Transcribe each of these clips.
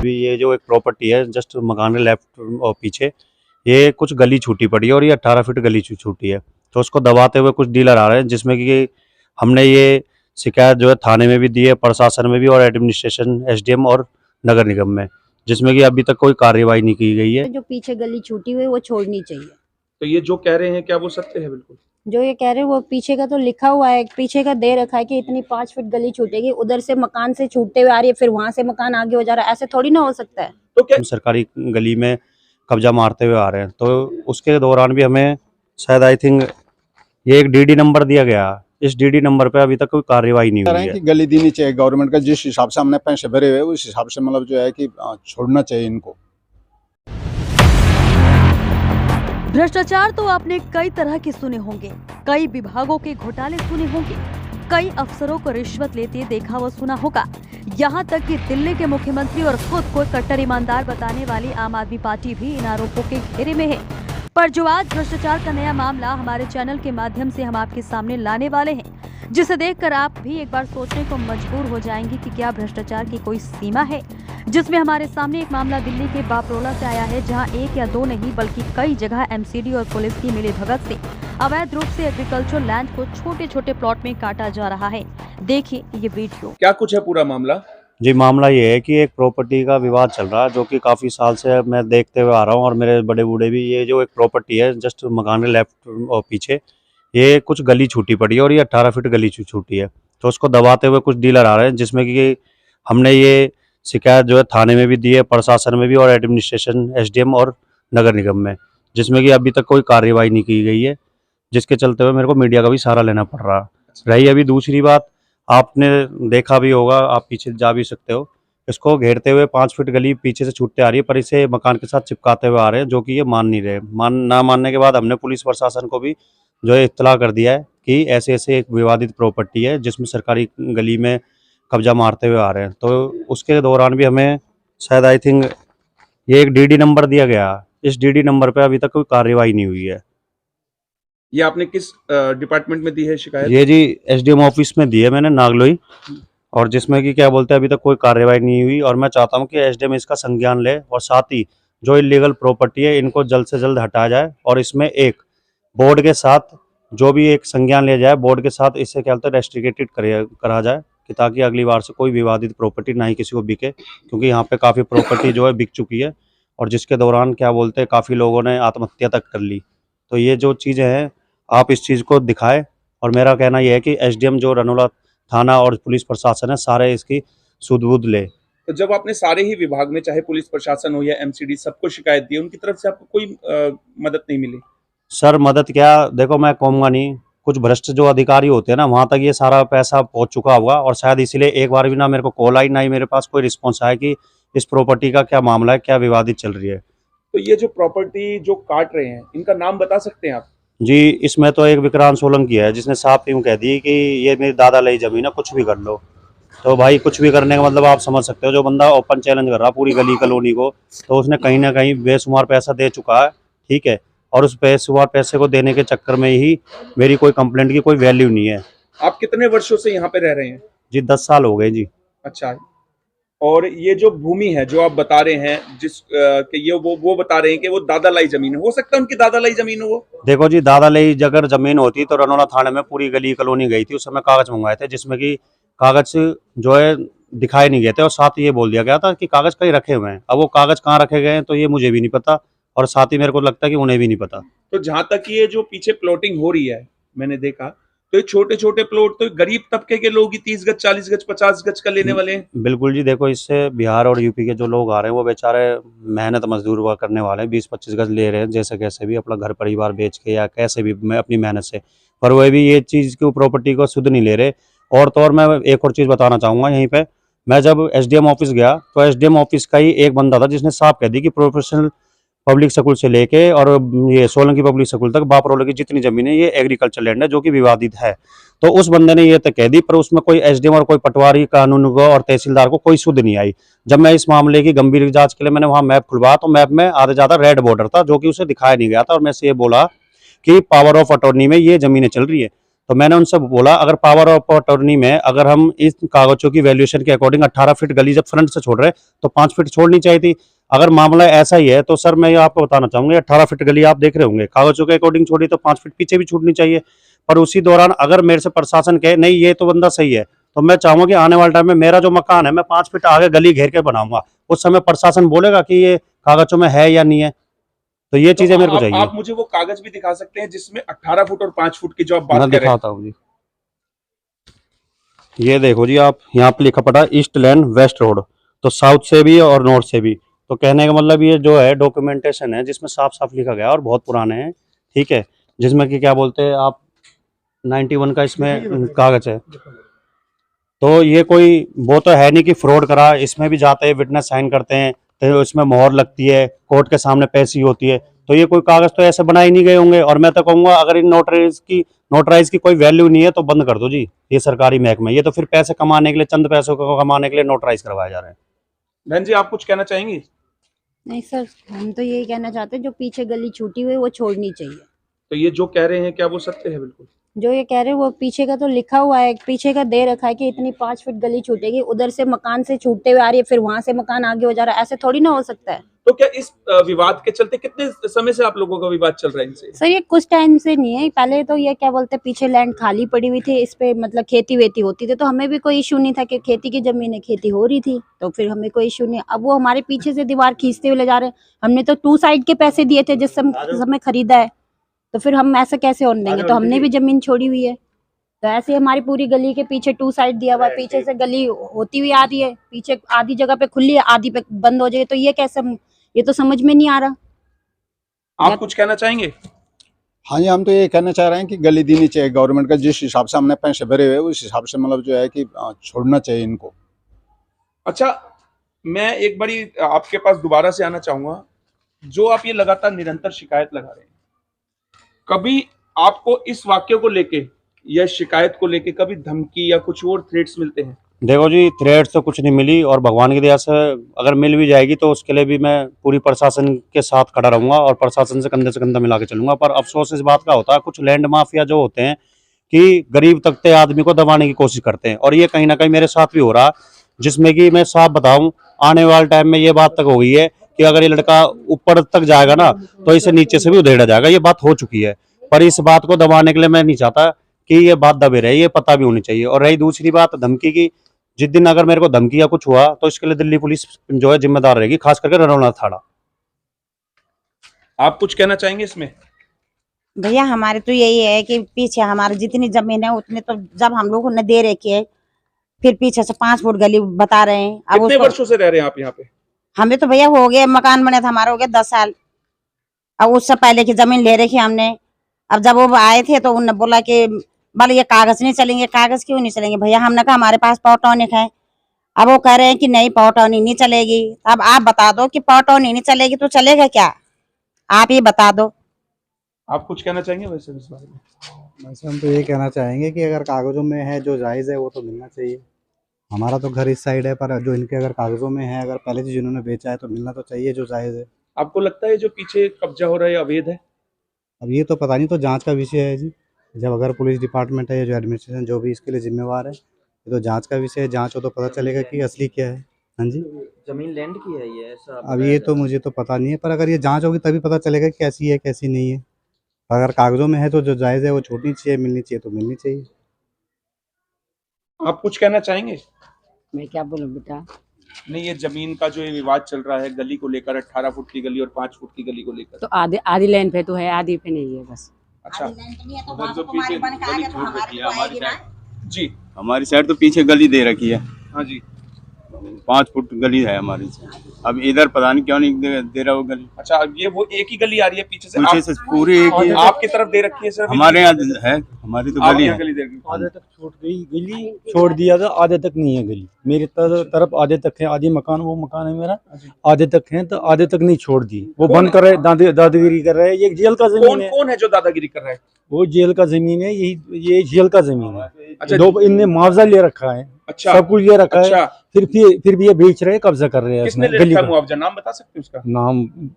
भी ये जो एक प्रॉपर्टी है जस्ट मकान के लेफ्ट और पीछे ये कुछ गली छूटी पड़ी है और ये 18 फीट गली छूटी है। तो उसको दबाते हुए कुछ डीलर आ रहे हैं, जिसमें कि हमने ये शिकायत जो है थाने में भी दी है, प्रशासन में भी और एडमिनिस्ट्रेशन एसडीएम और नगर निगम में, जिसमें कि अभी तक कोई कार्रवाई नहीं की गई है। जो पीछे गली छूटी हुई है वो छोड़नी चाहिए। तो ये जो कह रहे हैं क्या वो सत्य है? बिल्कुल जो ये कह रहे हैं वो पीछे का तो लिखा हुआ है, पीछे का दे रखा है कि इतनी 5 फीट गली छूटेगी, उधर से मकान से छूटते हुए आ रही है, फिर वहां से मकान आगे हो जा रहा है, ऐसे थोड़ी ना हो सकता है। तो क्या सरकारी गली में कब्जा मारते हुए आ रहे हैं, तो उसके दौरान भी हमें शायद आई थिंक ये एक डीडी नंबर दिया गया, इस डीडी नंबर पे अभी तक कोई कार्रवाई नहीं हुई है। कि गली देनी चाहिए गवर्नमेंट का, जिस हिसाब से हमने पैसे भरे हुए उस हिसाब से मतलब जो है कि छोड़ना चाहिए इनको। भ्रष्टाचार तो आपने कई तरह के सुने होंगे, कई विभागों के घोटाले सुने होंगे, कई अफसरों को रिश्वत लेते देखा व सुना होगा। यहाँ तक कि दिल्ली के मुख्यमंत्री और खुद को कट्टर ईमानदार बताने वाली आम आदमी पार्टी भी इन आरोपों के घेरे में है। पर जो आज भ्रष्टाचार का नया मामला हमारे चैनल के माध्यम से हम आपके सामने लाने वाले हैं, जिसे देखकर आप भी एक बार सोचने को मजबूर हो जाएंगे कि क्या भ्रष्टाचार की कोई सीमा है। जिसमें हमारे सामने एक मामला दिल्ली के बापरोला से आया है, जहां एक या दो नहीं बल्कि कई जगह एमसीडी और पुलिस की मिलीभगत से अवैध रूप से एग्रीकल्चर लैंड को छोटे छोटे प्लॉट में काटा जा रहा है। देखिए ये वीडियो। क्या कुछ है पूरा मामला? जी, मामला ये है कि एक प्रॉपर्टी का विवाद चल रहा है, जो कि काफ़ी साल से मैं देखते हुए आ रहा हूँ और मेरे बड़े बूढ़े भी। ये जो एक प्रॉपर्टी है जस्ट मकान के लेफ्ट और पीछे ये कुछ गली छूटी पड़ी है और ये 18 फीट गली छूटी है। तो उसको दबाते हुए कुछ डीलर आ रहे हैं, जिसमें कि हमने ये शिकायत जो है थाने में भी दी है, प्रशासन में भी और एडमिनिस्ट्रेशन एसडीएम और नगर निगम में, जिसमें कि अभी तक कोई कार्रवाई नहीं की गई है, जिसके चलते हुए मेरे को मीडिया का भी सहारा लेना पड़ रहा। रही अभी दूसरी बात, आपने देखा भी होगा, आप पीछे जा भी सकते हो, इसको घेरते हुए 5 फीट गली पीछे से छूटते आ रही है, पर इसे मकान के साथ चिपकाते हुए आ रहे हैं, जो कि ये मान नहीं रहे। ना मानने के बाद हमने पुलिस प्रशासन को भी जो है इत्तला कर दिया है कि ऐसे ऐसे एक विवादित प्रॉपर्टी है जिसमें सरकारी गली में कब्जा मारते हुए आ रहे हैं। तो उसके दौरान भी हमें शायद आई थिंक ये एक डीडी नंबर दिया गया, इस डीडी नंबर पे अभी तक कोई कार्रवाई नहीं हुई है। ये आपने किस डिपार्टमेंट में दी है शिकायत? ये जी एसडीएम ऑफिस में दी है मैंने, नागलोई, और जिसमें कि क्या बोलते हैं अभी तक कोई कार्रवाई नहीं हुई। और मैं चाहता हूं कि एसडीएम इसका संज्ञान ले और साथ ही जो इलीगल प्रॉपर्टी है इनको जल्द से जल्द हटाया जाए, और इसमें एक बोर्ड के साथ जो भी एक संज्ञान लिया जाए, बोर्ड के साथ इससे क्या बोलते हैं रेस्ट्रिकेटेड करा जाए, कि ताकि अगली बार से कोई विवादित प्रॉपर्टी ना ही किसी को बिके, क्योंकि यहाँ पे काफ़ी प्रॉपर्टी जो है बिक चुकी है और जिसके दौरान क्या बोलते हैं काफ़ी लोगों ने आत्महत्या तक कर ली। तो ये जो चीज़ें हैं आप इस चीज़ को दिखाएं, और मेरा कहना यह है कि एसडीएम जो रनौला थाना और पुलिस प्रशासन है सारे इसकी सुध-बुध ले। तो जब आपने सारे ही विभाग में, चाहे पुलिस प्रशासन हो या एमसीडी, सबको शिकायत दी, उनकी तरफ से आपको कोई मदद नहीं मिली? सर मदद क्या, देखो मैं कहूँगा नहीं, कुछ भ्रष्ट जो अधिकारी होते हैं ना वहाँ तक ये सारा पैसा पहुँच चुका होगा, और शायद इसीलिए एक बार भी ना मेरे को कॉल आई, ना ही मेरे पास कोई रिस्पॉन्स आया कि इस प्रॉपर्टी का क्या मामला है, क्या विवादित चल रही है। तो ये जो प्रॉपर्टी जो काट रहे हैं, इनका नाम बता सकते हैं आप? जी, इसमें तो एक विक्रांत सोलंकी है, जिसने साफ यूँ कह दी कि ये मेरी दादा लाई ज़मीन है, कुछ भी कर लो। तो भाई कुछ भी करने का मतलब आप समझ सकते हो, जो बंदा ओपन चैलेंज कर रहा पूरी गली कॉलोनी को, तो उसने कहीं ना कहीं बेशुमार पैसा दे चुका है, ठीक है, और उस बेशुमार पैसे को देने के चक्कर में ही मेरी कोई कंप्लेंट की कोई वैल्यू नहीं है। आप कितने वर्षों से यहाँ पे रह रहे हैं? जी 10 साल हो गए जी। अच्छा, और ये जो भूमि है जो आप बता रहे हैं, कि ये वो बता रहे हैं कि वो दादा लाई जमीन है, हो सकता है उनकी दादा लाई जमीन हो वो? देखो जी, दादा लाई अगर जमीन होती तो रनौला थाने में पूरी गली कॉलोनी गई थी, उस समय कागज मंगवाए थे, जिसमें कि कागज जो है दिखाए नहीं गए थे, और साथ ही ये बोल दिया गया था कि कागज कहीं रखे हुए हैं। अब वो कागज कहाँ रखे गए हैं तो ये मुझे भी नहीं पता, और साथ ही मेरे को लगता है कि उन्हें भी नहीं पता। तो जहां तक ये जो पीछे प्लॉटिंग हो रही है, मैंने देखा तो ये छोटे छोटे प्लॉट तो गरीब तबके के लोग ही 30 गज 40 गज 50 गज का लेने वाले हैं। बिल्कुल जी, देखो इससे बिहार और यूपी के जो लोग आ रहे हैं वो बेचारे मेहनत मजदूर हुआ करने वाले हैं, 20-25 गज ले रहे हैं जैसे कैसे भी अपना घर परिवार बेच के या कैसे भी मैं अपनी मेहनत से, पर वह भी ये चीज़ की प्रॉपर्टी को शुद्ध नहीं ले रहे। और तो और मैं एक और चीज़ बताना चाहूँगा यहीं पे, मैं जब एसडीएम ऑफिस गया तो एसडीएम ऑफिस का ही एक बंदा था जिसने साफ कह दी कि प्रोफेशनल पब्लिक स्कूल से लेके और ये सोलंकी पब्लिक स्कूल तक बापरोला की जितनी जमीन है ये एग्रीकल्चर लैंड है, जो कि विवादित है। तो उस बंदे ने ये तक कह दी, पर उसमें कोई एसडीएम और कोई पटवारी कानून को और तहसीलदार को कोई सुध नहीं आई। जब मैं इस मामले की गंभीर जांच के लिए मैंने वहां मैप खुलवाया तो मैप में आधे ज्यादा रेड बॉर्डर था, जो कि उसे दिखाया नहीं गया था, और मैं से ये बोला कि पावर ऑफ अटॉर्नी में ये जमीनें चल रही है। तो मैंने उनसे बोला अगर पावर ऑफ अटॉर्नी में अगर हम इस कागजों की वैल्यूएशन के अकॉर्डिंग 18 फीट गली जब फ्रंट से छोड़ रहे हैं तो 5 फीट छोड़नी चाहिए थी। अगर मामला ऐसा ही है तो सर मैं ये आपको बताना चाहूंगा 18 फीट गली आप देख रहे होंगे कागजों के अकॉर्डिंग छोड़ी तो 5 फीट पीछे भी छूटनी चाहिए। पर उसी दौरान अगर मेरे से प्रशासन कहे नहीं ये तो बंदा सही है तो मैं चाहूंगा कि आने वाले टाइम में मेरा जो मकान है मैं 5 फीट आगे गली घेर के बनाऊंगा। उस समय प्रशासन बोलेगा कि ये कागजों में है या नहीं है। तो ये चीजें मेरे को चाहिए। आप मुझे वो कागज भी दिखा सकते हैं जिसमें 18 फुट और 5 फुट की जो आप बात मैं कर रहे हैं। दिखाता हूँ जी, ये देखो जी आप यहाँ पे लिखा पड़ा ईस्ट लैन वेस्ट रोड, तो साउथ से भी और नॉर्थ से भी। तो कहने का मतलब ये जो है डॉक्यूमेंटेशन है जिसमें साफ साफ लिखा गया और बहुत पुराने हैं, ठीक है, जिसमें कि क्या बोलते हैं आप 91 का इसमें कागज है। तो ये कोई वो तो है नहीं कि फ्रॉड करा, इसमें भी जाते हैं विटनेस साइन करते हैं तो इसमें मोहर लगती है, कोर्ट के सामने पैसी होती है। तो ये कोई कागज तो ऐसे बनाए नहीं गए होंगे। और मैं तो कहूँगा अगर इन नोटराइज की कोई वैल्यू नहीं है तो बंद कर दो जी ये सरकारी महकमे। ये तो फिर पैसे कमाने के लिए, चंद पैसों को कमाने के लिए नोटराइज करवाए जा रहे हैं। बहन जी आप कुछ कहना चाहेंगी? नहीं सर, हम तो यही कहना चाहते हैं जो पीछे गली छूटी हुई है वो छोड़नी चाहिए। तो ये जो कह रहे हैं क्या वो सत्य है? बिल्कुल जो ये कह रहे हैं वो पीछे का तो लिखा हुआ है, पीछे का दे रखा है कि इतनी 5 फीट गली छूटेगी, उधर से मकान से छूटते हुए आ रही है फिर वहां से मकान आगे हो जा रहा है, ऐसे थोड़ी ना हो सकता है। तो क्या इस विवाद के चलते कितने समय से आप लोगों का विवाद चल रहा है इनसे? सर ये कुछ टाइम से नहीं है, पहले तो ये क्या बोलते हैं पीछे लैंड खाली पड़ी हुई थी, इस पे मतलब खेती वेती होती थी तो हमें भी कोई इशू नहीं था कि खेती की जमीन है, खेती हो रही थी तो फिर हमें कोई इशू नहीं। अब वो हमारे पीछे से दीवार खींचते हुए ले जा रहे हैं, हमने तो 2 साइड के पैसे दिए थे जिस समय खरीदा है, तो फिर हम ऐसा कैसे होने देंगे? तो हमने भी जमीन छोड़ी हुई है, तो ऐसे हमारी पूरी गली के पीछे 2 साइड दिया हुआ है, पीछे से गली होती हुई आ रही है, पीछे आधी जगह पे खुली है आधी पे बंद हो जाएगी, तो ये कैसे, ये तो समझ में नहीं आ रहा। आप कुछ कहना चाहेंगे? हाँ जी, हम तो ये कहना चाह रहे हैं कि गली देनी चाहिए गवर्नमेंट का, जिस हिसाब से हमने पैसे भरे हुए उस हिसाब से मतलब जो है कि छोड़ना चाहिए इनको। अच्छा, मैं एक बारी आपके पास दोबारा से आना चाहूंगा। जो आप ये लगातार निरंतर शिकायत लगा रहे हैं, कभी आपको इस वाक्य को लेके या शिकायत को लेके कभी धमकी या कुछ और थ्रेट्स मिलते हैं? देखो जी थ्रेट्स तो कुछ नहीं मिली और भगवान की दया से अगर मिल भी जाएगी तो उसके लिए भी मैं पूरी प्रशासन के साथ खड़ा रहूंगा और प्रशासन से कंधा मिला के चलूंगा। पर अफसोस इस बात का होता है कुछ लैंड माफिया जो होते हैं कि गरीब तबके आदमी को दबाने की कोशिश करते हैं, और ये कहीं ना कहीं मेरे साथ भी हो रहा, जिसमें कि मैं साफ बताऊं आने वाले टाइम में ये बात तक हो गई है कि अगर ये लड़का ऊपर तक जाएगा ना तो इसे नीचे से भी उधेड़ा जाएगा। ये बात हो चुकी है, पर इस बात को दबाने के लिए मैं नहीं चाहता कि ये बात दबे रहे, ये पता भी होनी चाहिए। और रही दूसरी बात धमकी की, जिस दिन अगर मेरे को धमकी या कुछ हुआ तो इसके लिए दिल्ली पुलिस जो है जिम्मेदार रहेगी, खास करके रनौला थाना। आप कुछ कहना चाहेंगे इसमें? भैया हमारे तो यही है कि पीछे हमारी जितनी जमीन है उतने तो जब हम लोगों ने दे रखी है, फिर पीछे से 5 फुट गली बता रहे हैं। अब कितने वर्षों से रह रहे हैं आप यहाँ पे? हमें तो भैया हो गए, मकान बने था हमारा हो गया 10 साल। अब उससे पहले की जमीन ले रखी हमने। अब जब वो आए थे तो उन्होंने बोला कि बोले ये कागज नहीं चलेंगे। कागज क्यों नहीं चलेंगे भैया? हमने कहा हमारे पास पॉटोनिक है। अब वो कह रहे हैं कि नहीं पॉटोनिक नहीं चलेगी। अब आप बता दो कि पॉटोनिक नहीं चलेगी तो चलेगा क्या, आप ये बता दो। आप कुछ कहना चाहेंगे वैसे इस बारे में? वैसे हम तो ये कहना चाहेंगे कि अगर कागजों में है जो जायज़ है वो तो मिलना चाहिए। हमारा तो घर इस साइड है, पर जो इनके अगर कागजों में है, अगर पहले से जिन्होंने बेचा है तो मिलना तो चाहिए जो जायज़ है। आपको लगता है जो पीछे कब्जा हो रहा है अवैध है? अब ये तो पता नहीं, तो जांच का विषय है जी। जब अगर पुलिस डिपार्टमेंट है या जो एडमिनिस्ट्रेशन जो भी इसके लिए जिम्मेवार है, ये तो जांच का विषय है। जांच हो तो पता चलेगा कि असली क्या है। हाँ जी, जमीन लैंड की है ये ऐसा? अब ये तो मुझे तो पता नहीं है, पर अगर ये जांच होगी तभी पता चलेगा कि कैसी है कैसी नहीं है। अगर कागजों में है तो जो जायज़ है वो छोड़नी चाहिए, मिलनी चाहिए तो मिलनी चाहिए। आप कुछ कहना चाहेंगे? मैं क्या बोलूं बेटा? नहीं, ये जमीन का जो ये विवाद चल रहा है गली को लेकर, 18 फुट की गली और 5 फुट की गली को लेकर, तो आधी लाइन पे तो है, आधी पे नहीं है बस। अच्छा, उधर जो पीछे गली छोड़ रखी है हमारी साइड जी, हमारी साइड तो पीछे गली दे रखी है, हाँ जी, 5 फुट गली है हमारी साइड। अब इधर पता नहीं क्यों नहीं दे रहा वो गली। अच्छा, अब ये वो एक ही गली आ रही है पीछे से? पीछे से पूरी एक ही है। आपकी तरफ दे रखी है सर? हमारे यहाँ है, हमारी तो गली है। गली दे रखी है। आधे तक छूट गई गली, छोड़ दिया था, आधे तक नहीं है गली। मेरी तरफ आधे तक है, आधी मकान वो मकान है मेरा, आधे तक है, तो आधे तक नहीं छोड़ दी। वो बंद कर रहे, दादागिरी कर रहे हैं। ये जेल का जमीन है। कौन है जो दादागिरी कर रहा है? वो जेल का जमीन है, ये जेल का जमीन है। अच्छा, दो इनने मुआवजा ले रखा है, अच्छा, सब कुछ ले रखा अच्छा, है, फिर भी ये बेच रहे हैं, कब्जा कर रहे हैं। किसने ले गली रखा का मुआवजा? नाम बता सकते हैं उसका?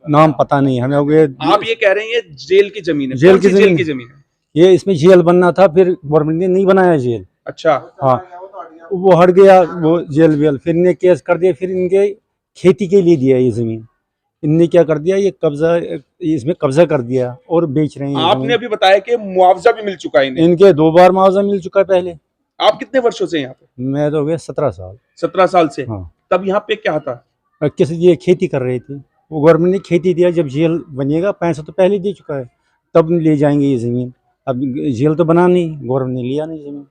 नाम पता नहीं हमें। हो गए आप ये कह रहे हैं ये जेल की जमीन है? जेल कौन सी की जेल जमीन? की जमीन है? ये इसमें जेल बनना था, फिर गवर्नमेंट ने नहीं बनाया जेल। अच्छा, हाँ, वो हट गया वो जेल वेल, फिर इनने केस कर दिया, फिर इनके खेती के लिए दिया ये जमीन। इनने क्या कर दिया, ये कब्जा, इसमें कब्जा कर दिया और बेच रहे हैं ये आपने जमीन। अभी बताया कि मुआवजा भी मिल चुका है इन्हें। इनके 2 बार मुआवजा मिल चुका है पहले। आप कितने वर्षों से यहाँ पे? मैं तो हो गया 17 साल। 17 साल से। हाँ। तब यहाँ पे क्या था? किसी ये खेती कर रहे थे, वो गवर्नमेंट ने खेती दिया, जब जेल बनेगा पैसा तो पहले दे चुका है, तब ले जाएंगे ये जमीन। अब जेल तो बना नहीं, गवर्नमेंट ने लिया नहीं जमीन।